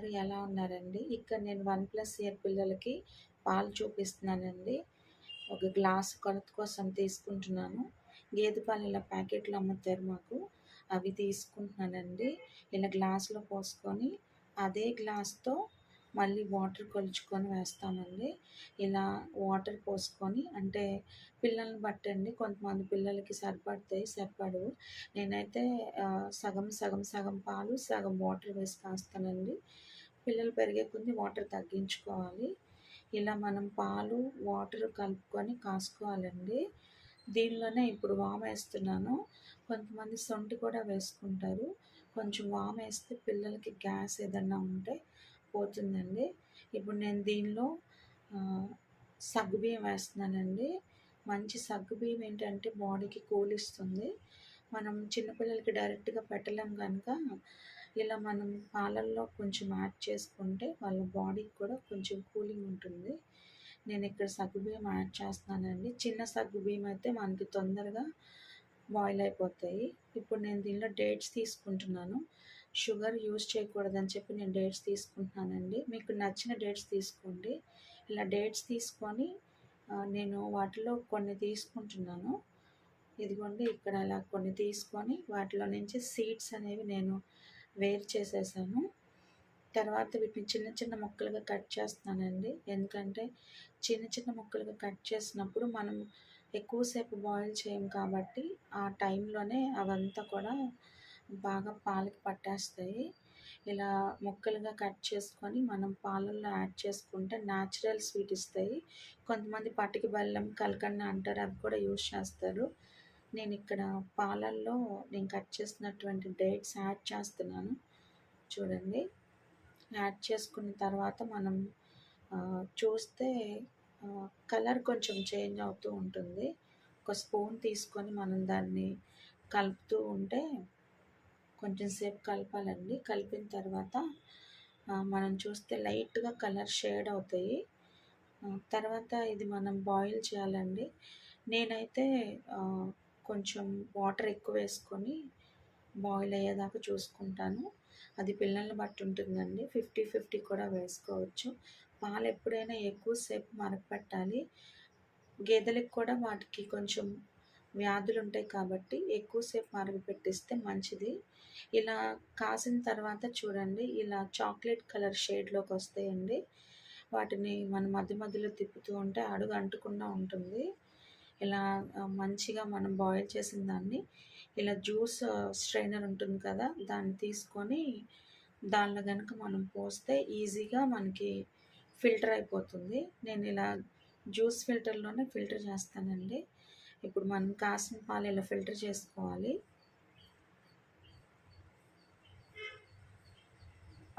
అందరూ ఎలా ఉన్నారండి? ఇక్కడ నేను 1+ ఇయర్ పిల్లలకి పాలు చూపిస్తున్నానండి. ఒక గ్లాస్ కొలత కోసం తీసుకుంటున్నాను. గేదె పాలు ఇలా ప్యాకెట్లు అమ్ముతారు మాకు. అవి తీసుకుంటున్నానండి. ఇలా గ్లాస్‌లో పోసుకొని అదే గ్లాస్‌తో మళ్ళీ వాటర్ కొలుచుకొని వేస్తామండి. ఇలా వాటర్ పోసుకొని అంటే పిల్లల్ని బట్టండి. కొంతమంది పిల్లలకి సరిపడతాయి, సరిపడవు. నేనైతే సగం పాలు, సగం వాటర్ వేసి కాస్తానండి. పిల్లలు పెరిగే కొద్దీ వాటర్ తగ్గించుకోవాలి. ఇలా మనం పాలు, వాటర్ కలుపుకొని కాసుకోవాలండి. దీనిలోనే ఇప్పుడు వామేస్తున్నాను. కొంతమంది సొంఠి కూడా వేసుకుంటారు. కొంచెం వామేస్తే పిల్లలకి గ్యాస్ ఏదన్నా ఉంటే పోతుందండి. ఇప్పుడు నేను దీనిలో సగ్గుబియ్యం వేస్తున్నానండి. మంచి సగ్గుబియ్యం ఏంటంటే బాడీకి కూల్ ఇస్తుంది. మనం చిన్నపిల్లలకి డైరెక్ట్‌గా పెట్టలేం కనుక ఇలా మనం పాలల్లో కొంచెం యాడ్ చేసుకుంటే వాళ్ళ బాడీకి కూడా కొంచెం కూలింగ్ ఉంటుంది. నేను ఇక్కడ సగ్గుబియ్యం యాడ్ చేస్తున్నానండి. చిన్న సగ్గుబియ్యం అయితే మనకి తొందరగా బాయిల్ అయిపోతాయి. ఇప్పుడు నేను దీనిలో డేట్స్ తీసుకుంటున్నాను. షుగర్ యూజ్ చేయకూడదని చెప్పి నేను డేట్స్ తీసుకుంటున్నానండి. మీకు నచ్చిన డేట్స్ తీసుకోండి. ఇలా డేట్స్ తీసుకొని నేను వాటిలో కొన్ని తీసుకుంటున్నాను. ఇదిగోండి ఇక్కడ అలా కొన్ని తీసుకొని వాటిలో నుంచి సీడ్స్ అనేవి నేను వేరు చేసేసాను. తర్వాత వీటిని చిన్న చిన్న ముక్కలుగా కట్ చేస్తున్నానండి. ఎందుకంటే చిన్న చిన్న ముక్కలుగా కట్ చేసినప్పుడు మనం ఎక్కువసేపు బాయిల్ చేయం కాబట్టి ఆ టైంలోనే అవంతా కూడా బాగా పాలకి పట్టేస్తాయి. ఇలా ముక్కలుగా కట్ చేసుకొని మనం పాలల్లో యాడ్ చేసుకుంటే న్యాచురల్ స్వీట్ ఇస్తాయి. కొంతమంది పటిక బెల్లం, కలకండ అంటారు, అవి కూడా యూజ్ చేస్తారు. నేను ఇక్కడ పాలల్లో నేను కట్ చేసినటువంటి డేట్స్ యాడ్ చేస్తున్నాను. చూడండి. యాడ్ చేసుకున్న తర్వాత మనం చూస్తే కలర్ కొంచెం చేంజ్ అవుతూ ఉంటుంది. ఒక స్పూన్ తీసుకొని మనం దాన్ని కలుపుతూ ఉంటే కొంచెం సేపు కలపాలండి. కలిపిన తర్వాత మనం చూస్తే లైట్‌గా కలర్ షేడ్ అవుతాయి. తర్వాత ఇది మనం బాయిల్ చేయాలండి. నేనైతే కొంచెం వాటర్ ఎక్కువ వేసుకొని బాయిల్ అయ్యేదాకా చూసుకుంటాను. అది పిల్లల్ని బట్టి ఉంటుందండి. 50, 50 కూడా వేసుకోవచ్చు. పాలు ఎప్పుడైనా ఎక్కువ సేపు మరగపెట్టాలి. గేదెలకు కూడా వాటికి కొంచెం వ్యాధులు ఉంటాయి కాబట్టి ఎక్కువసేపు మరగపెట్టిస్తే మంచిది. ఇలా కాసిన తర్వాత చూడండి ఇలా చాక్లెట్ కలర్ షేడ్‌లోకి వస్తాయండి. వాటిని మనం మధ్య మధ్యలో తిప్పుతూ ఉంటే అడుగు అంటకుండా ఉంటుంది. ఇలా మంచిగా మనం బాయిల్ చేసిన దాన్ని ఇలా జ్యూస్ స్ట్రైనర్ ఉంటుంది కదా! దాన్ని తీసుకొని దానిలో గనుక మనం పోస్తే ఈజీగా మనకి ఫిల్టర్ అయిపోతుంది. నేను ఇలా జ్యూస్ ఫిల్టర్‌లోనే ఫిల్టర్ చేస్తానండి. ఇప్పుడు మనం కాసిన పాలు ఇలా ఫిల్టర్ చేసుకోవాలి.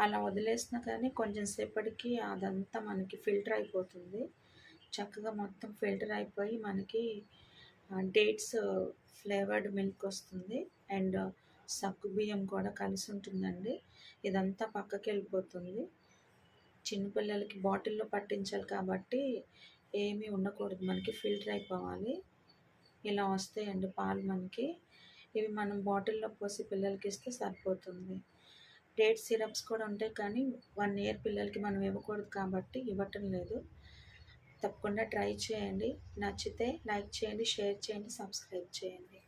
అలా వదిలేసినా కానీ కొంచెం సేపటికి అదంతా మనకి ఫిల్టర్ అయిపోతుంది. చక్కగా మొత్తం ఫిల్టర్ అయిపోయి మనకి డేట్స్ ఫ్లేవర్డ్ మిల్క్ వస్తుంది. అండ్ సగ్గుబియ్యం కూడా కలిసి ఉంటుందండి. ఇదంతా పక్కకెళ్ళిపోతుంది. చిన్నపిల్లలకి బాటిల్లో పట్టించాలి కాబట్టి ఏమీ ఉండకూడదు. మనకి ఫిల్టర్ అయిపోవాలి. ఇలా వస్తాయండి పాలు మనకి. ఇవి మనం బాటిల్లో పోసి పిల్లలకి ఇస్తే సరిపోతుంది. డేట్ సిరప్స్ కూడా ఉంటాయి కానీ 1 ఇయర్ పిల్లలకి మనం ఇవ్వకూడదు కాబట్టి ఇవ్వటం లేదు. తప్పకుండా ట్రై చేయండి. నచ్చితే లైక్ చేయండి, షేర్ చేయండి, సబ్స్క్రైబ్ చేయండి.